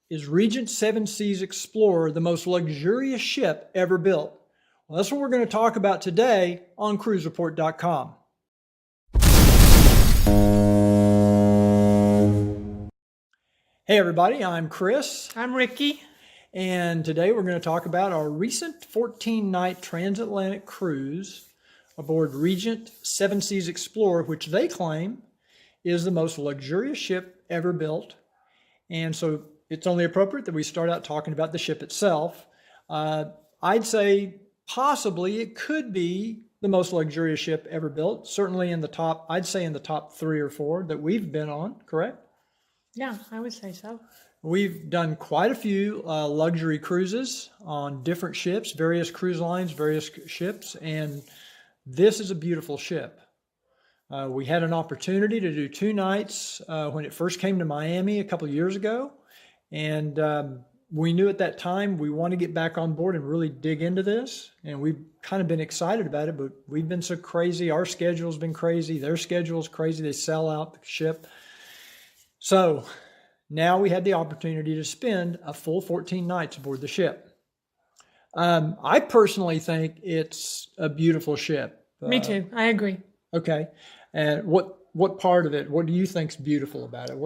is Regent Seven Seas Explorer the most luxurious ship ever built? Well, that's what we're going to talk about today on cruisereport.com. Hey everybody, I'm Chris. I'm Rickee. And today we're going to talk about our recent 14-night transatlantic cruise aboard Regent Seven Seas Explorer, which they claim is the most luxurious ship ever built. And so it's only appropriate that we start out talking about the ship itself. I'd say possibly it could be the most luxurious ship ever built. Certainly in the top, I'd say in the top 3 or 4 that we've been on, correct? Yeah, I would say so. We've done quite a few luxury cruises on different ships, various cruise lines, various ships, and this is a beautiful ship. We had an opportunity to do 2 nights when it first came to Miami a couple of years ago, and we knew at that time we want to get back on board and really dig into this, and we've kind of been excited about it, but we've been so crazy. Our schedule's been crazy. Their schedule's crazy. They sell out the ship. So now we had the opportunity to spend a full 14 nights aboard the ship. I personally think it's a beautiful ship. Me too. I agree. Okay. And what part of it, what do you think's beautiful about it?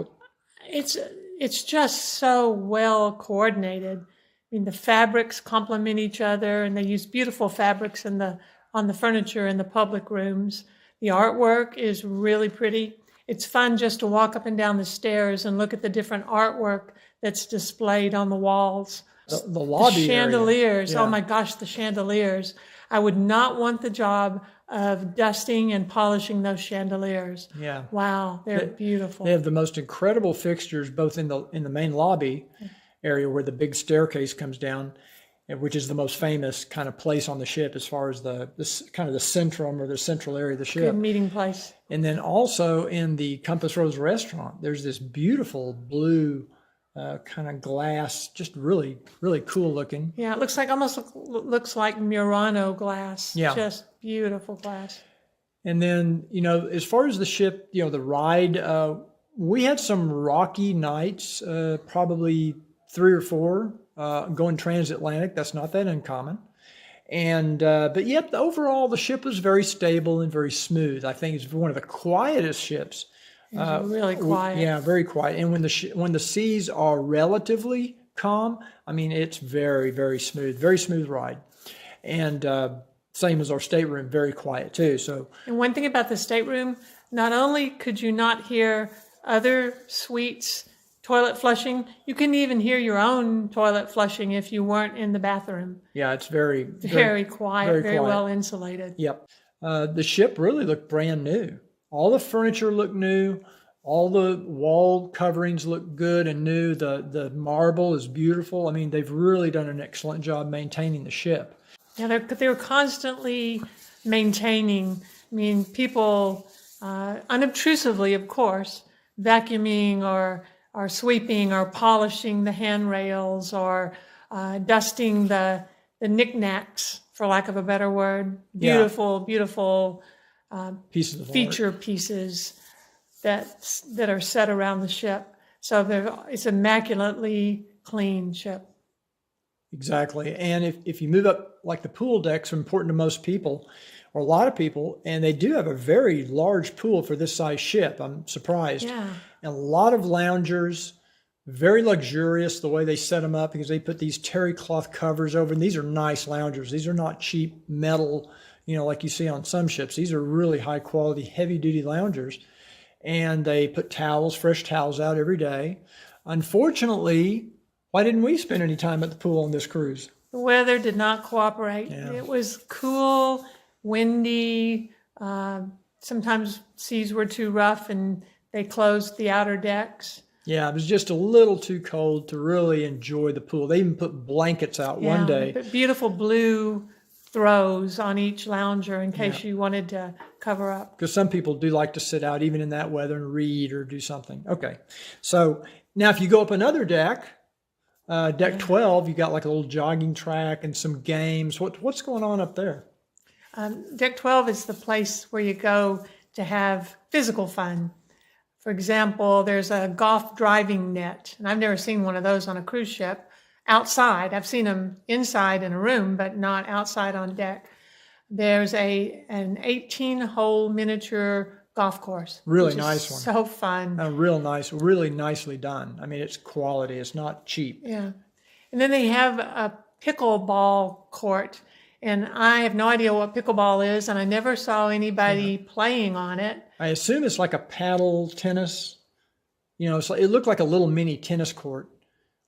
It's just so well coordinated. I mean, the fabrics complement each other, and they use beautiful fabrics on the furniture in the public rooms. The artwork is really pretty. It's fun just to walk up and down the stairs and look at the different artwork that's displayed on the walls. The lobby the chandeliers. area. Yeah. Oh my gosh, the chandeliers. I would not want the job of dusting and polishing those chandeliers. Yeah. Wow, they're beautiful. They have the most incredible fixtures both in the main lobby area where the big staircase comes down, which is the most famous kind of place on the ship as far as the kind of the centrum or the central area of the ship. Good meeting place. And then also in the Compass Rose restaurant, there's this beautiful blue kind of glass, just really, really cool looking. Yeah, it looks like looks like Murano glass. Yeah. Just beautiful glass. And then, as far as the ship, the ride, we had some rocky nights, probably 3 or 4. Going transatlantic, that's not that uncommon. And but yet overall the ship was very stable and very smooth. I think it's one of the quietest ships. It's really quiet. Yeah, very quiet. And when the seas are relatively calm, I mean it's very, very smooth ride. And same as our stateroom, very quiet too. So. And one thing about the stateroom, not only could you not hear other suites toilet flushing, you couldn't even hear your own toilet flushing if you weren't in the bathroom. Yeah, it's very quiet, very well insulated. Yep. The ship really looked brand new. All the furniture looked new. All the wall coverings look good and new. The marble is beautiful. I mean, they've really done an excellent job maintaining the ship. Yeah, they were constantly maintaining. I mean, people unobtrusively, of course, vacuuming or sweeping or polishing the handrails or dusting the knickknacks, for lack of a better word. Beautiful Pieces of feature art. Pieces that are set around the ship. So it's immaculately clean ship. Exactly. And if you move up, like the pool decks are important to most people, or a lot of people, and they do have a very large pool for this size ship. I'm surprised. Yeah. And a lot of loungers, very luxurious the way they set them up because they put these terry cloth covers over, and these are nice loungers. These are not cheap metal, like you see on some ships. These are really high quality, heavy duty loungers. And they put fresh towels out every day. Unfortunately, why didn't we spend any time at the pool on this cruise? The weather did not cooperate. Yeah. It was cool, windy. Sometimes seas were too rough and they closed the outer decks. Yeah, it was just a little too cold to really enjoy the pool. They even put blankets out one day. But beautiful blue throws on each lounger in case you wanted to cover up. Because some people do like to sit out even in that weather and read or do something. Okay, so now if you go up another deck, deck 12, you got like a little jogging track and some games. What's going on up there? Deck 12 is the place where you go to have physical fun. For example, there's a golf driving net, and I've never seen one of those on a cruise ship outside. I've seen them inside in a room, but not outside on deck. There's an 18-hole miniature golf course. Really nice one. So fun. Real nice, really nicely done. I mean, it's quality. It's not cheap. Yeah. And then they have a pickleball court. And I have no idea what pickleball is, and I never saw anybody playing on it. I assume it's like a paddle tennis. You know, it looked like a little mini tennis court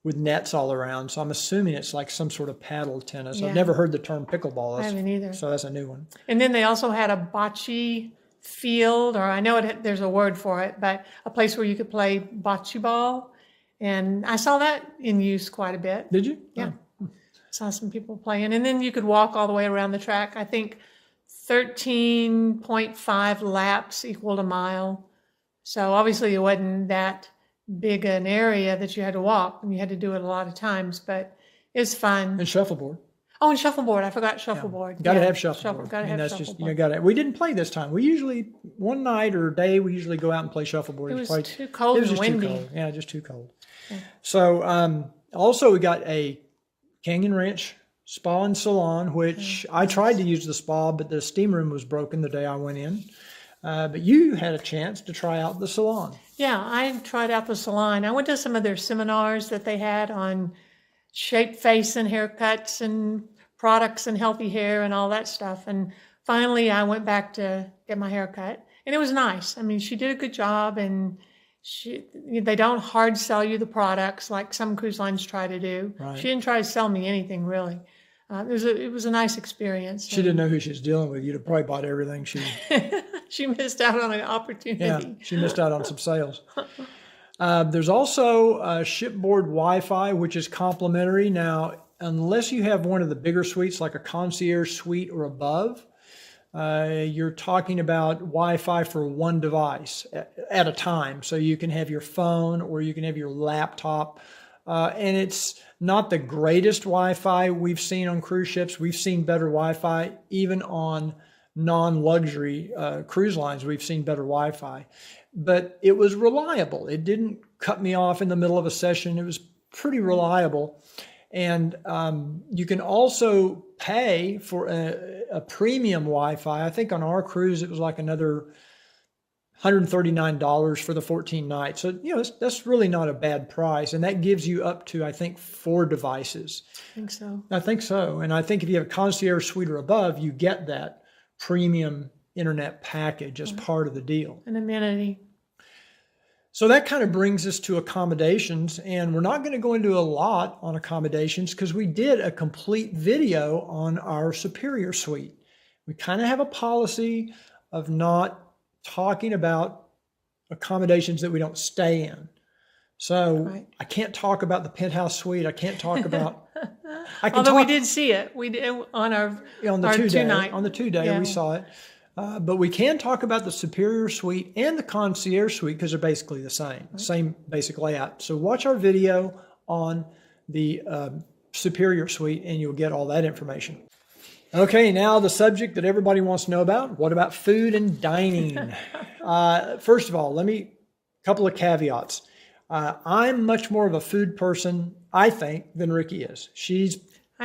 with nets all around. So I'm assuming it's like some sort of paddle tennis. Yeah. I've never heard the term pickleball. I haven't either. So that's a new one. And then they also had a bocce field, or I know there's a word for it, but a place where you could play bocce ball. And I saw that in use quite a bit. Did you? Yeah. Oh. Saw some people playing. And then you could walk all the way around the track. I think 13.5 laps equaled a mile. So obviously it wasn't that big an area that you had to walk, and you had to do it a lot of times, but it's fun. And shuffleboard. Oh, and shuffleboard. I forgot shuffleboard. Yeah. Got to have shuffleboard. Got to have that's shuffleboard. just, we didn't play this time. We usually, one night or day, we usually go out and play shuffleboard. It was too cold and windy. Too cold. Yeah, just too cold. Yeah. So also we got a Canyon Ranch Spa and Salon, which I tried to use the spa, but the steam room was broken the day I went in. But you had a chance to try out the salon. Yeah, I tried out the salon. I went to some of their seminars that they had on shape, face, and haircuts and products and healthy hair and all that stuff. And finally, I went back to get my hair cut. And it was nice. I mean, she did a good job, and they don't hard sell you the products like some cruise lines try to do. Right. She didn't try to sell me anything, really. It was a nice experience. She didn't know who she was dealing with. You'd have probably bought everything. She missed out on an opportunity. Yeah, she missed out on some sales. There's also shipboard Wi-Fi, which is complimentary. Now, unless you have one of the bigger suites, like a concierge suite or above, you're talking about Wi-Fi for one device at a time. So you can have your phone or you can have your laptop. And it's not the greatest Wi-Fi we've seen on cruise ships. We've seen better Wi-Fi even on non-luxury cruise lines. We've seen better Wi-Fi. But it was reliable. It didn't cut me off in the middle of a session. It was pretty reliable. And you can also pay for a premium Wi-Fi. I think on our cruise, it was like another $139 for the 14 nights. So, that's really not a bad price. And that gives you up to, I think, 4 devices. I think so. And I think if you have a concierge suite or above, you get that premium internet package as part of the deal. An amenity. So that kind of brings us to accommodations, and we're not going to go into a lot on accommodations because we did a complete video on our Superior Suite. We kind of have a policy of not talking about accommodations that we don't stay in. So I can't talk about the penthouse suite. I can't talk about... Although we did see it. We did on our two night. On the 2-day, we saw it. But we can talk about the Superior Suite and the Concierge Suite because they're basically the same basic layout. So watch our video on the Superior Suite and you'll get all that information. Okay, now the subject that everybody wants to know about. What about food and dining? First of all, a couple of caveats. I'm much more of a food person, I think, than Rickee is. She's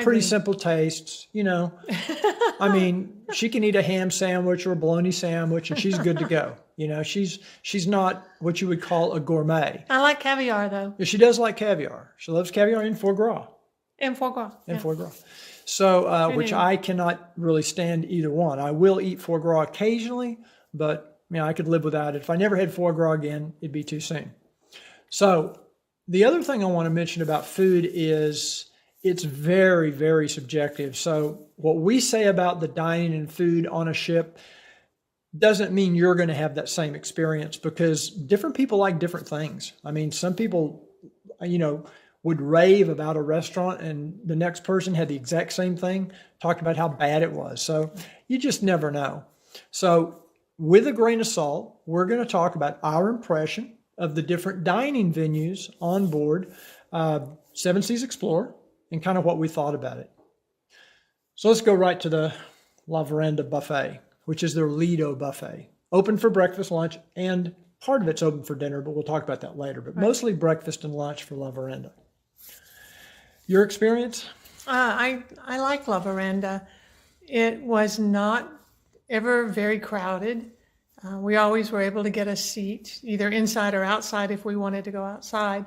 pretty simple tastes, I mean, she can eat a ham sandwich or a bologna sandwich and she's good to go. She's not what you would call a gourmet. I like caviar, though. Yeah, she does like caviar. She loves caviar and foie gras. And foie gras. And foie gras. So, which I cannot really stand either one. I will eat foie gras occasionally, but I could live without it. If I never had foie gras again, it'd be too soon. So the other thing I want to mention about food is it's very, very subjective. So what we say about the dining and food on a ship doesn't mean you're going to have that same experience because different people like different things. I mean, some people, would rave about a restaurant and the next person had the exact same thing, talked about how bad it was. So you just never know. So with a grain of salt, we're going to talk about our impression of the different dining venues on board Seven Seas Explorer and kind of what we thought about it. So let's go right to the La Veranda buffet, which is their Lido buffet. Open for breakfast, lunch, and part of it's open for dinner, but we'll talk about that later. But mostly breakfast and lunch for La Veranda. Your experience? I like La Veranda. It was not ever very crowded. We always were able to get a seat, either inside or outside if we wanted to go outside.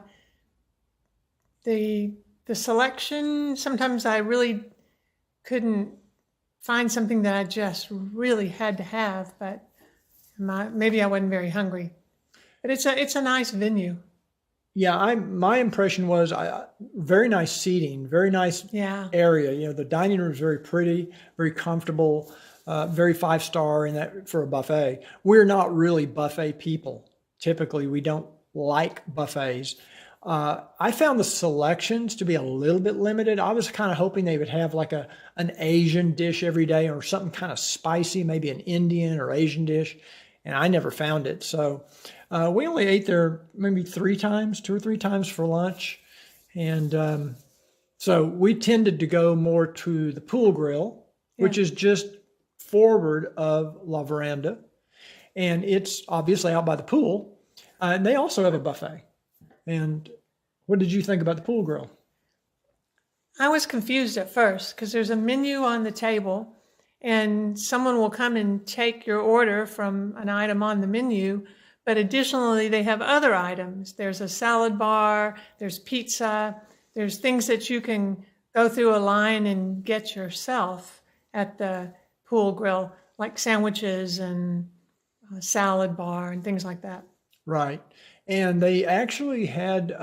The selection, sometimes I really couldn't find something that I just really had to have, but maybe I wasn't very hungry. But it's a nice venue. Yeah, my impression was very nice seating, very nice area. You know, the dining room is very pretty, very comfortable, very 5-star in that for a buffet. We're not really buffet people. Typically, we don't like buffets. I found the selections to be a little bit limited. I was kind of hoping they would have like an Asian dish every day or something kind of spicy, maybe an Indian or Asian dish, and I never found it. So we only ate there maybe 2 or 3 times for lunch. And so we tended to go more to the Pool Grill, which is just forward of La Veranda. And it's obviously out by the pool. And they also have a buffet. And what did you think about the Pool Grill? I was confused at first because there's a menu on the table and someone will come and take your order from an item on the menu. But additionally, they have other items. There's a salad bar, there's pizza, there's things that you can go through a line and get yourself at the Pool Grill, like sandwiches and a salad bar and things like that. Right. And they actually had,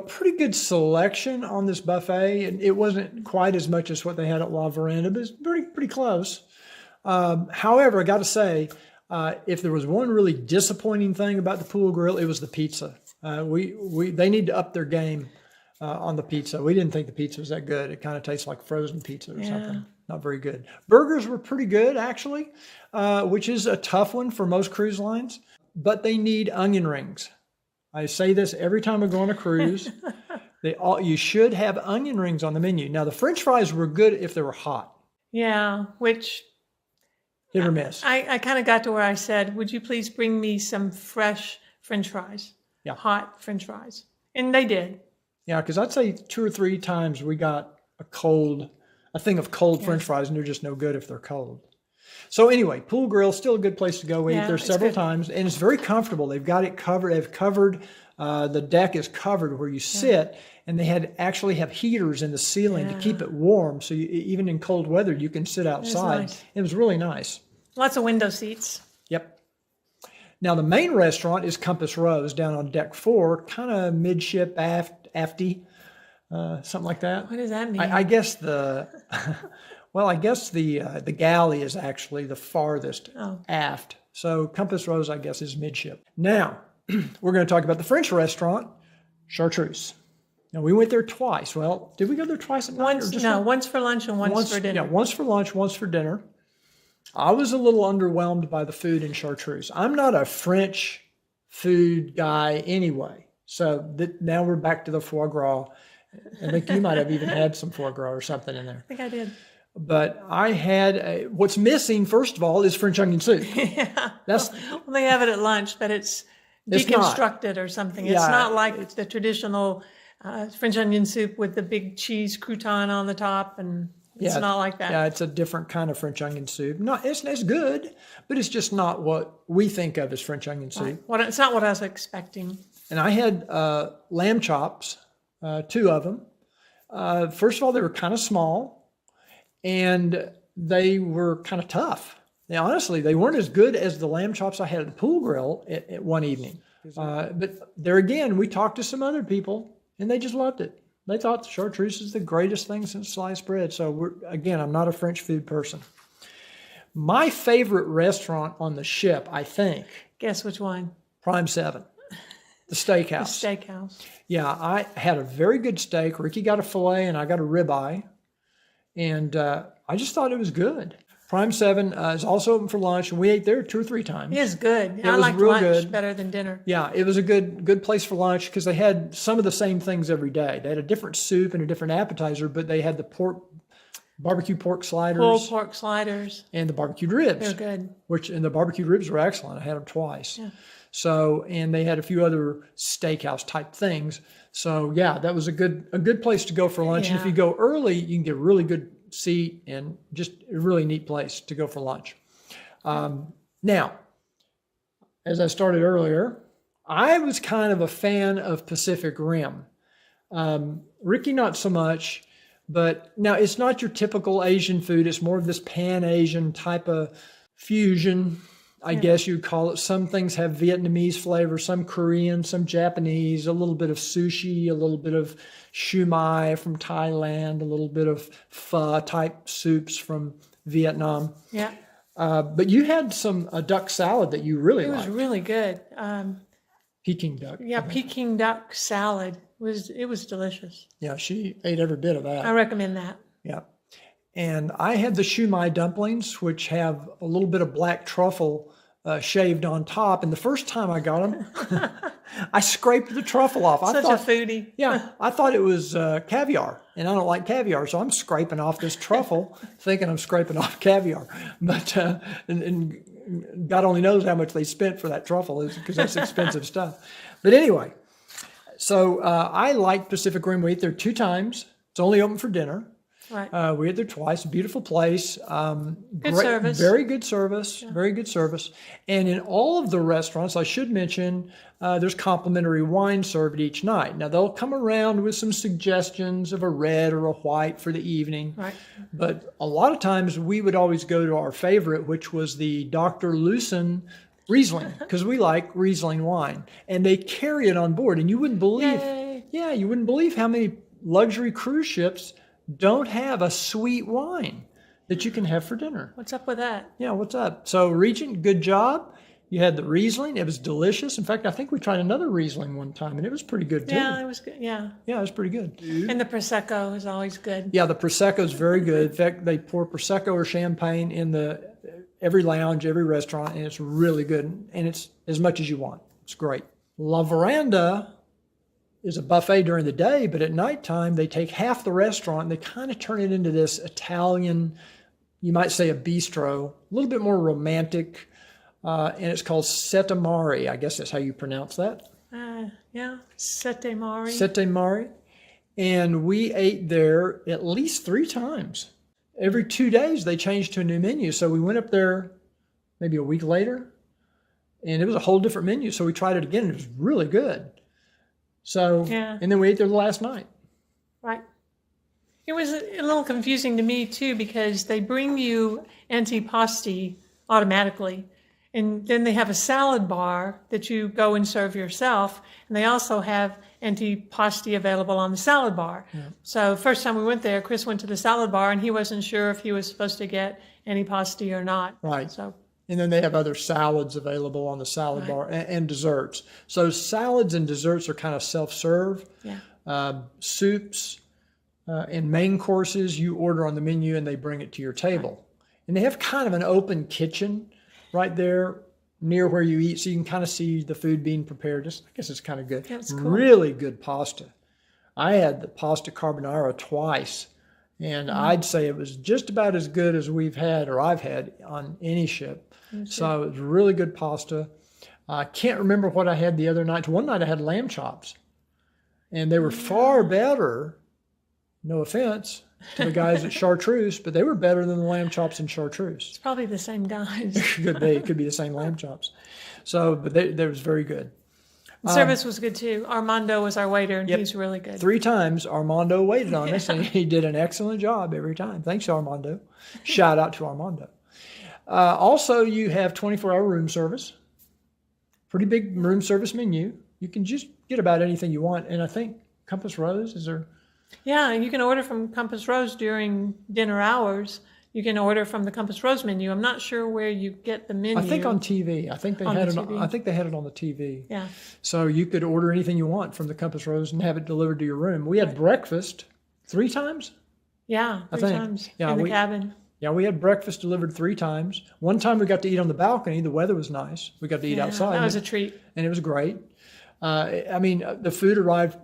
pretty good selection on this buffet. And it wasn't quite as much as what they had at La Veranda, but it's pretty close. However, I got to say, if there was one really disappointing thing about the Pool Grill, it was the pizza. They need to up their game on the pizza. We didn't think the pizza was that good. It kind of tastes like frozen pizza or something. Not very good. Burgers were pretty good, actually, which is a tough one for most cruise lines. But they need onion rings. I say this every time I go on a cruise. You should have onion rings on the menu. Now, the French fries were good if they were hot. Yeah, which... hit or miss. I kind of got to where I said, would you please bring me some fresh French fries? Yeah. Hot French fries. And they did. Yeah, because I'd say 2 or 3 times we got a thing of cold French fries, and they're just no good if they're cold. So anyway, Pool Grill, still a good place to go eat. There's several times, and it's very comfortable. They've got it covered. They've covered, the deck is covered where you sit, and they actually have heaters in the ceiling to keep it warm. So even in cold weather, you can sit outside. Nice. It was really nice. Lots of window seats. Yep. Now, the main restaurant is Compass Rose down on deck 4, kind of midship, afty, something like that. What does that mean? I guess well, I guess the galley is actually the farthest aft. So Compass Rose, I guess, is midship. Now, we're going to talk about the French restaurant, Chartreuse. Now, we went there twice. Well, did we go there twice at night? Once for lunch and once for dinner. Yeah, once for lunch, once for dinner. I was a little underwhelmed by the food in Chartreuse. I'm not a French food guy anyway. So now we're back to the foie gras. I think you might have even had some foie gras or something in there. I think I did. But I had what's missing, first of all, is French onion soup. Yeah. Well, they have it at lunch, but it's deconstructed or something. It's not like the traditional French onion soup with the big cheese crouton on the top, and it's not like that. Yeah, it's a different kind of French onion soup. It's good, but it's just not what we think of as French onion soup. It's not what I was expecting. And I had lamb chops, 2 of them. First of all, they were kind of small. And they were kind of tough. Now, honestly, they weren't as good as the lamb chops I had at the Pool Grill at one evening. But there again, we talked to some other people, and they just loved it. They thought the Chartreuse is the greatest thing since sliced bread. So, I'm not a French food person. My favorite restaurant on the ship, I think. Guess which one? Prime 7. The Steakhouse. The Steakhouse. Yeah, I had a very good steak. Rickee got a filet, and I got a ribeye. And I just thought it was good. Prime 7 is also open for lunch, and we ate there 2 or 3 times. It is good. I liked lunch better than dinner. Yeah, it was a good place for lunch because they had some of the same things every day. They had a different soup and a different appetizer, but they had the pork barbecue pork sliders, Pulled pork sliders. and the barbecued ribs. They're good. And the barbecued ribs were excellent. I had them twice. Yeah. So, and they had a few other steakhouse type things. So yeah, that was a good place to go for lunch. And if Yeah. you go early, you can get a really good seat and just a really neat place to go for lunch. Now, as I started earlier, I was kind of a fan of Pacific Rim. Rickee, not so much, but now it's not your typical Asian food. It's more of this Pan-Asian type of fusion, I guess you'd call it. Some things have Vietnamese flavor, some Korean, some Japanese, a little bit of sushi, a little bit of shumai from Thailand, a little bit of pho type soups from Vietnam. Yeah. But you had a duck salad that you really It was liked. really good. Peking duck. Yeah, Peking duck salad was delicious. Yeah, she ate every bit of that. I recommend that. Yeah. And I had the shumai dumplings, which have a little bit of black truffle shaved on top. And the first time I got them, I scraped the truffle off. Such a foodie. Yeah, I thought it was caviar, and I don't like caviar, so I'm scraping off this truffle, thinking I'm scraping off caviar. But and God only knows how much they spent for that truffle, because that's expensive stuff. But anyway, so I like Pacific Rim. We ate there 2 times. It's only open for dinner. Right. We ate there twice. Beautiful place. Good service. Very good service. Yeah. Very good service. And in all of the restaurants, I should mention, there's complimentary wine served each night. Now, they'll come around with some suggestions of a red or a white for the evening. Right. But a lot of times we would always go to our favorite, which was the Dr. Lewson Riesling, because we like Riesling wine. And they carry it on board. And you wouldn't believe, you wouldn't believe how many luxury cruise ships don't have a sweet wine that you can have for dinner. What's up with that? Yeah, what's up? So Regent, good job. You had the Riesling. It was delicious. In fact, I think we tried another Riesling one time, and it was pretty good too. Yeah, it was good. Yeah. Yeah, it was pretty good. And the Prosecco is always good. Yeah, the Prosecco is very good. In fact, they pour Prosecco or champagne in every lounge, every restaurant, and it's really good. And it's as much as you want. It's great. La Veranda is a buffet during the day, but at nighttime they take half the restaurant and they kind of turn it into this Italian, you might say a bistro, a little bit more romantic, and it's called Sette Mare. I guess that's how you pronounce that. Yeah, Sette Mare. Sette Mare. And we ate there at least 3 times. Every 2 days they changed to a new menu. So we went up there maybe a week later, and it was a whole different menu. So we tried it again, and it was really good. So, and then we ate there the last night. Right. It was a little confusing to me too, because they bring you antipasti automatically. And then they have a salad bar that you go and serve yourself. And they also have antipasti available on the salad bar. Yeah. So first time we went there, Chris went to the salad bar and he wasn't sure if he was supposed to get antipasti or not. Right. So. And then they have other salads available on the salad bar and desserts. So salads and desserts are kind of self-serve. Yeah. Soups and main courses you order on the menu and they bring it to your table. Right. And they have kind of an open kitchen right there near where you eat, so you can kind of see the food being prepared. I guess it's kind of good. That's cool. Really good pasta. I had the pasta carbonara twice. And I'd say it was just about as good as we've had or I've had on any ship. So it was really good pasta. I can't remember what I had the other night. One night I had lamb chops. And they were far better, no offense to the guys at Chartreuse, but they were better than the lamb chops in Chartreuse. It's probably the same guys. Could be. It could be the same lamb chops. So, but they was very good. The service was good too. Armando was our waiter, and he's really good. 3 times Armando waited on us, and he did an excellent job every time. Thanks, Armando. Shout out to Armando. Also, you have 24-hour room service. Pretty big room service menu. You can just get about anything you want. And I think Compass Rose, is there? Yeah, you can order from Compass Rose during dinner hours. You can order from the Compass Rose menu. I'm not sure where you get the menu. I think on TV. I think they had it. I think they had it on the TV. Yeah. So you could order anything you want from the Compass Rose and have it delivered to your room. We had breakfast 3 times. Yeah, 3 times in the cabin. Yeah, we had breakfast delivered 3 times. One time we got to eat on the balcony. The weather was nice. We got to eat outside. That was a treat. And it was great. I mean, the food arrived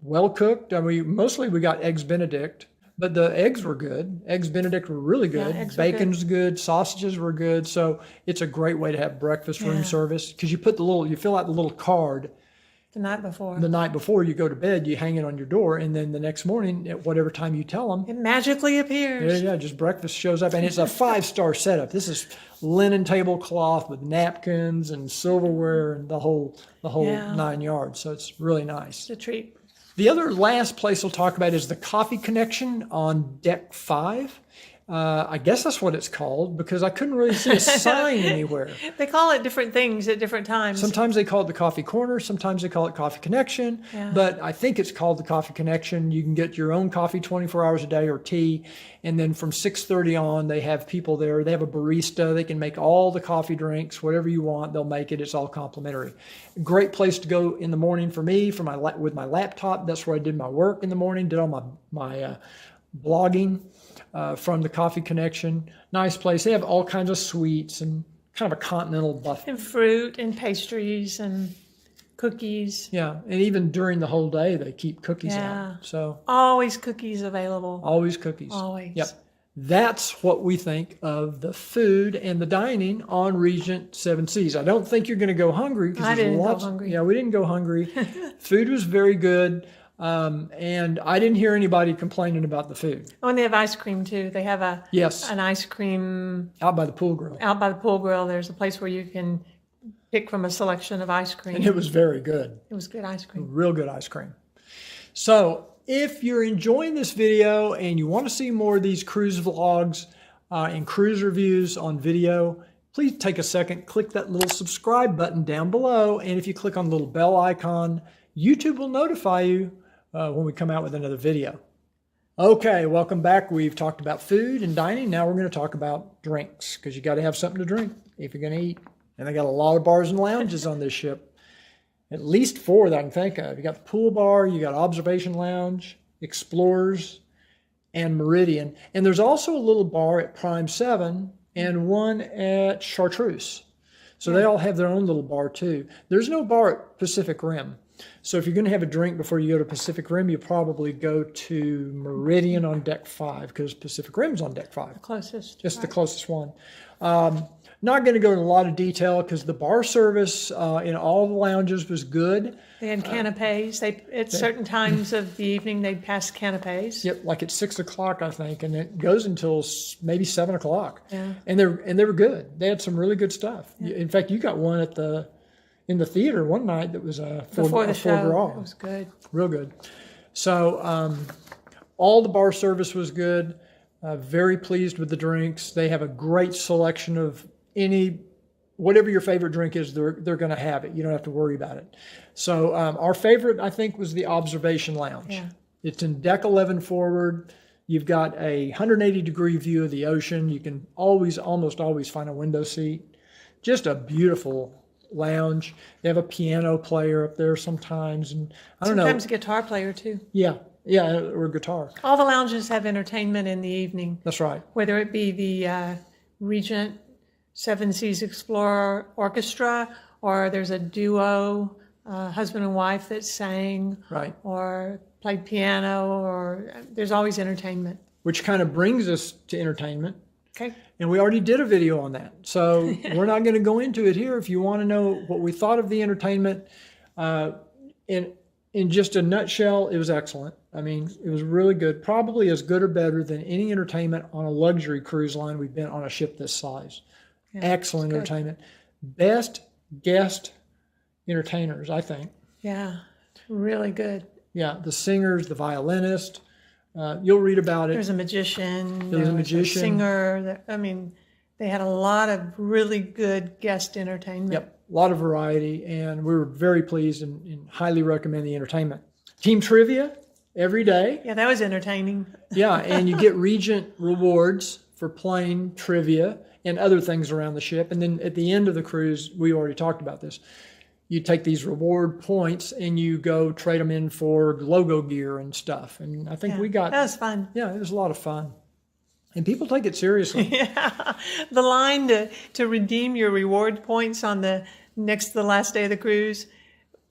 well cooked. I mean, mostly we got eggs Benedict. But the eggs were good. Eggs Benedict were really good. eggs were good. Bacon's good. Sausages were good. So it's a great way to have breakfast room service because you put you fill out the little card The night before. the night before you go to bed. You hang it on your door, and then the next morning, at whatever time you tell them, It magically appears. yeah, just breakfast shows up, and it's a 5-star setup. This is linen tablecloth with napkins and silverware and the whole 9 yards. So it's really nice. It's a treat. The other last place we'll talk about is the Coffee Connection on deck 5. I guess that's what it's called because I couldn't really see a sign anywhere. They call it different things at different times. Sometimes they call it the Coffee Corner. Sometimes they call it Coffee Connection. Yeah. But I think it's called the Coffee Connection. You can get your own coffee 24 hours a day or tea. And then from 6:30 on, they have people there. They have a barista. They can make all the coffee drinks, whatever you want. They'll make it. It's all complimentary. Great place to go in the morning for me, with my laptop. That's where I did my work in the morning, did all my blogging. From the Coffee Connection. Nice place. They have all kinds of sweets and kind of a continental buffet. And fruit and pastries and cookies. Yeah, and even during the whole day, they keep cookies Yeah. out. So Always cookies available. always cookies. Always. Yep. That's what we think of the food and the dining on Regent Seven Seas. I don't think you're going to go hungry. I didn't go hungry. Yeah, we didn't go hungry. Food was very good. And I didn't hear anybody complaining about the food. Oh, and they have ice cream too. They have Yes, an ice cream out by the pool grill. out by the pool grill. There's a place where you can pick from a selection of ice cream. And it was very good. It was good ice cream. Real good ice cream. So if you're enjoying this video and you want to see more of these cruise vlogs and cruise reviews on video, please take a second, click that little subscribe button down below. And if you click on the little bell icon, YouTube will notify you when we come out with another video. Okay, welcome back. We've talked about food and dining. Now we're going to talk about drinks because you got to have something to drink if you're going to eat. And they got a lot of bars and lounges on this ship. At least 4 that I can think of. You got the pool bar, you got observation lounge, Explorers, and Meridian. And there's also a little bar at Prime 7 and one at Chartreuse. So they all have their own little bar too. There's no bar at Pacific Rim. So if you're going to have a drink before you go to Pacific Rim, you probably go to Meridian on deck 5 because Pacific Rim's on deck 5. The closest. Just the closest one. Not going to go into a lot of detail because the bar service in all the lounges was good. They had canapes. At certain times of the evening, they'd pass canapes. Yep, like at 6 o'clock, I think, and it goes until maybe 7 o'clock. Yeah. And they were good. They had some really good stuff. Yeah. In fact, you got one in the theater one night that was Before the show. Gras. It was good. Real good. So all the bar service was good. Very pleased with the drinks. They have a great selection of whatever your favorite drink is, they're going to have it. You don't have to worry about it. So our favorite, I think, was the observation lounge. Yeah. It's in deck 11 forward. You've got a 180-degree view of the ocean. You can almost always find a window seat. Just a beautiful lounge. They have a piano player up there sometimes, and I don't know. Sometimes a guitar player too. Yeah, or guitar. All the lounges have entertainment in the evening. That's right. Whether it be the Regent Seven Seas Explorer Orchestra, or there's a duo, husband and wife that sang, Right. or played piano, or there's always entertainment. Which kind of brings us to entertainment. Okay. And we already did a video on that. So we're not going to go into it here. If you want to know what we thought of the entertainment, in just a nutshell, it was excellent. I mean, it was really good. Probably as good or better than any entertainment on a luxury cruise line we've been on a ship this size. Yeah, excellent entertainment. Best guest entertainers, I think. Yeah, really good. Yeah, the singers, the violinist. You'll read about it. There's a magician. There was a magician. A singer. They had a lot of really good guest entertainment. Yep, a lot of variety, and we were very pleased and highly recommend the entertainment. Team trivia every day. Yeah, that was entertaining. Yeah, and you get Regent rewards for playing trivia and other things around the ship. And then at the end of the cruise, we already talked about this, you take these reward points and you go trade them in for logo gear and stuff. And I think that was fun. Yeah, it was a lot of fun. And people take it seriously. Yeah. The line to redeem your reward points on the next to the last day of the cruise,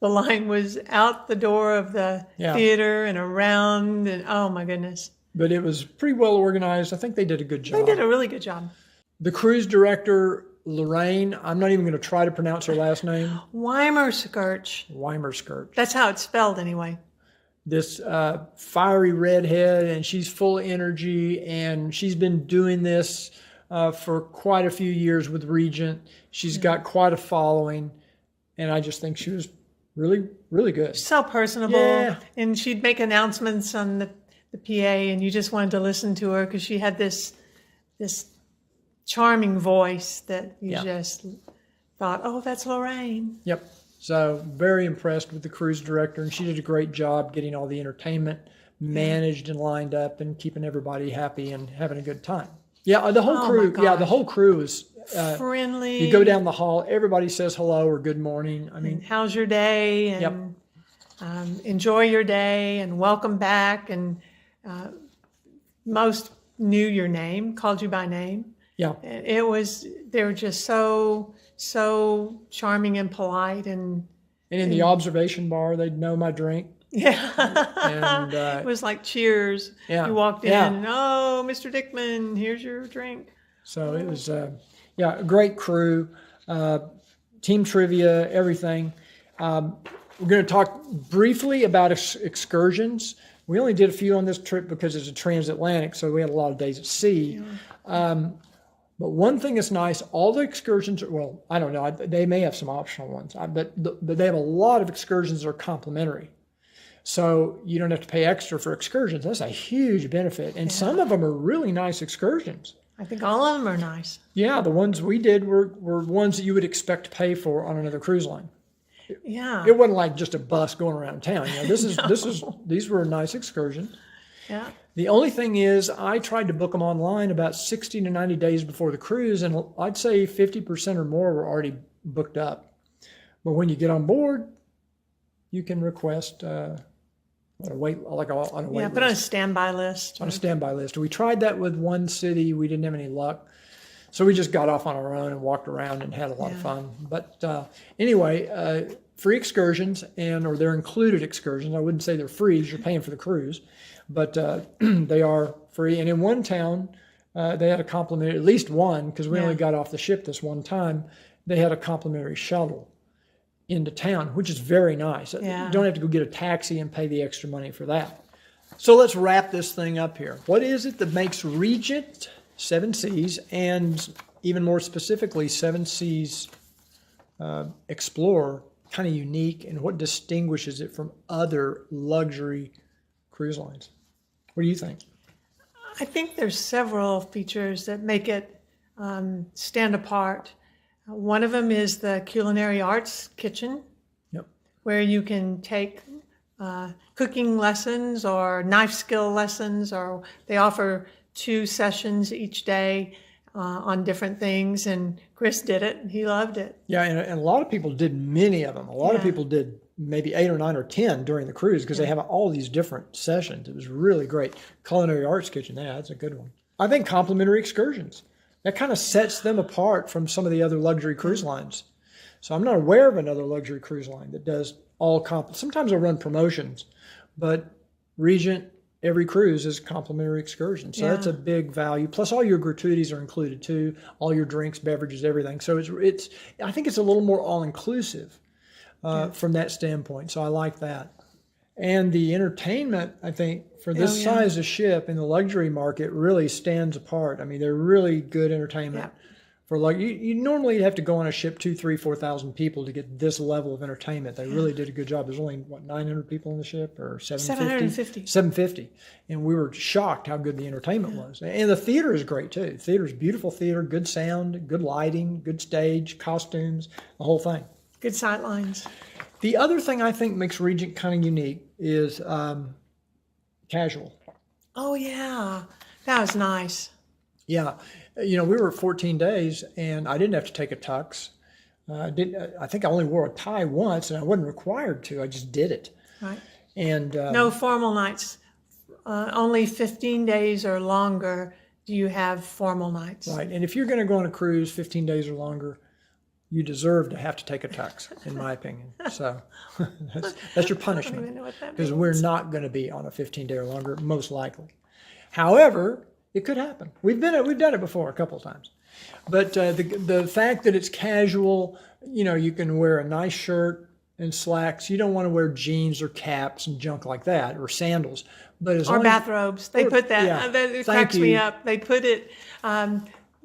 the line was out the door of the theater and around, and oh my goodness. But it was pretty well organized. I think they did a good job. They did a really good job. The cruise director, Lorraine, I'm not even going to try to pronounce her last name. Weimerskirch. That's how it's spelled anyway. This fiery redhead, and she's full of energy, and she's been doing this for quite a few years with Regent. She's got quite a following, and I just think she was really, really good. So personable, and she'd make announcements on the PA, and you just wanted to listen to her because she had this charming voice that you just thought, oh, that's Lorraine. Yep. So very impressed with the cruise director, and she did a great job getting all the entertainment managed and lined up and keeping everybody happy and having a good time. Yeah, the whole crew. Yeah, the whole crew was friendly. You go down the hall, everybody says hello or good morning. I mean, and how's your day? And enjoy your day and welcome back. And most knew your name, called you by name. Yeah, they were just so charming and polite, and in the observation bar, they'd know my drink. Yeah, and it was like Cheers. Yeah, you walked in, and, oh, Mr. Dikmen, here's your drink. So it was, a great crew, team trivia, everything. We're going to talk briefly about excursions. We only did a few on this trip because it's a transatlantic, so we had a lot of days at sea. Yeah. But one thing that's nice, all the excursions, well, I don't know, they may have some optional ones, but they have a lot of excursions that are complimentary. So you don't have to pay extra for excursions. That's a huge benefit. And some of them are really nice excursions. I think all of them are nice. Yeah, the ones we did were ones that you would expect to pay for on another cruise line. Yeah. It wasn't like just a bus going around town. You know, these were nice excursions. Yeah. The only thing is, I tried to book them online about 60 to 90 days before the cruise, and I'd say 50% or more were already booked up. But when you get on board, you can request on a wait list. Put on a standby list. On a standby list. We tried that with one city. We didn't have any luck. So we just got off on our own and walked around and had a lot of fun. But anyway, free excursions, or they're included excursions. I wouldn't say they're free because you're paying for the cruise. But they are free. And in one town, they had a complimentary, at least one, because we only got off the ship this one time, they had a complimentary shuttle into town, which is very nice. Yeah. You don't have to go get a taxi and pay the extra money for that. So let's wrap this thing up here. What is it that makes Regent Seven Seas, and even more specifically, Seven Seas Explorer, kind of unique, and what distinguishes it from other luxury cruise lines? What do you think? I think there's several features that make it stand apart. One of them is the culinary arts kitchen, where you can take cooking lessons or knife skill lessons, or they offer 2 sessions each day on different things. And Chris did it, and he loved it. Yeah, and a lot of people did many of them. A lot of people did maybe 8 or 9 or 10 during the cruise because they have all these different sessions. It was really great. Culinary arts kitchen, that's a good one. I think complimentary excursions. That kind of sets them apart from some of the other luxury cruise lines. So I'm not aware of another luxury cruise line that does all sometimes they'll run promotions, but Regent, every cruise is complimentary excursion. So that's a big value. Plus all your gratuities are included too, all your drinks, beverages, everything. So it's I think it's a little more all-inclusive. From that standpoint. So I like that. And the entertainment, I think, for this size of ship in the luxury market really stands apart. I mean, they're really good entertainment. For you normally have to go on a ship 2,000, 3,000, 4,000 people to get this level of entertainment. They really did a good job. There's only, 900 people on the ship or 750? 750. And we were shocked how good the entertainment was. And the theater is great too. Theater is beautiful theater, good sound, good lighting, good stage, costumes, the whole thing. Good sightlines. The other thing I think makes Regent kind of unique is casual. Oh, yeah. That was nice. Yeah. You know, we were 14 days, and I didn't have to take a tux. I think I only wore a tie once, and I wasn't required to. I just did it. Right. And no formal nights. Only 15 days or longer do you have formal nights. Right. And if you're going to go on a cruise 15 days or longer, you deserve to have to take a tux, in my opinion. So that's your punishment. I don't even know what that means. Because we're not going to be on a 15-day or longer, most likely. However, it could happen. We've done it before a couple of times. But the fact that it's casual, you can wear a nice shirt and slacks. You don't want to wear jeans or caps and junk like that, or sandals. But as Or long bathrobes. They put that. yeah. It Thank cracks me you. up. They put it.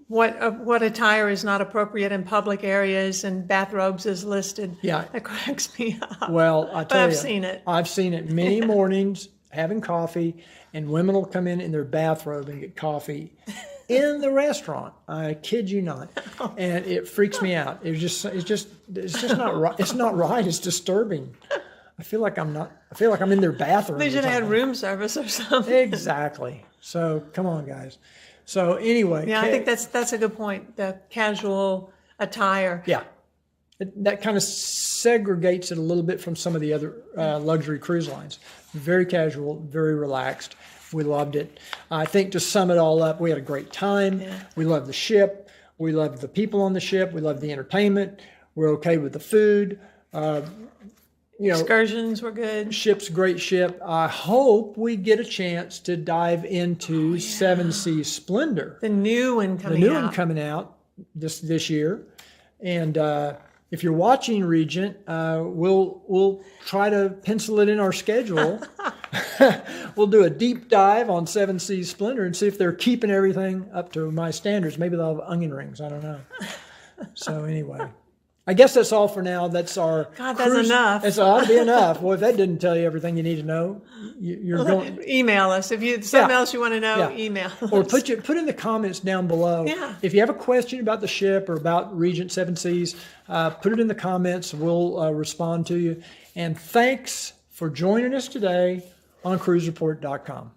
What attire is not appropriate in public areas, and bathrobes is listed. Yeah. That cracks me up. Well, I tell you, I've seen it. I've seen it many mornings having coffee, and women will come in their bathrobe and get coffee in the restaurant. I kid you not, and it freaks me out. It's just not right. It's not right. It's disturbing. I feel like I'm in their bathroom. They should have had room service or something. Exactly. So come on, guys. So anyway, Yeah, I think that's a good point. The casual attire. yeah. That kind of segregates it a little bit from some of the other luxury cruise lines. Very casual, very relaxed. We loved it. I think to sum it all up, we had a great time. Yeah. We loved the ship. We loved the people on the ship. We loved the entertainment. We're okay with the food. Excursions were good. Ship's a great ship. I hope we get a chance to dive into Seven Seas Splendor. The new one coming out. This year. And if you're watching Regent, we'll try to pencil it in our schedule. We'll do a deep dive on Seven Seas Splendor and see if they're keeping everything up to my standards. Maybe they'll have onion rings. I don't know. So anyway, I guess that's all for now. That's our God, cruise. that's enough. It ought to be enough. Well, if that didn't tell you everything you need to know, you're going. Email us if you something else you want to know. Yeah. Email us. Or put in the comments down below. Yeah. If you have a question about the ship or about Regent Seven Seas, put it in the comments. We'll respond to you. And thanks for joining us today on cruisereport.com.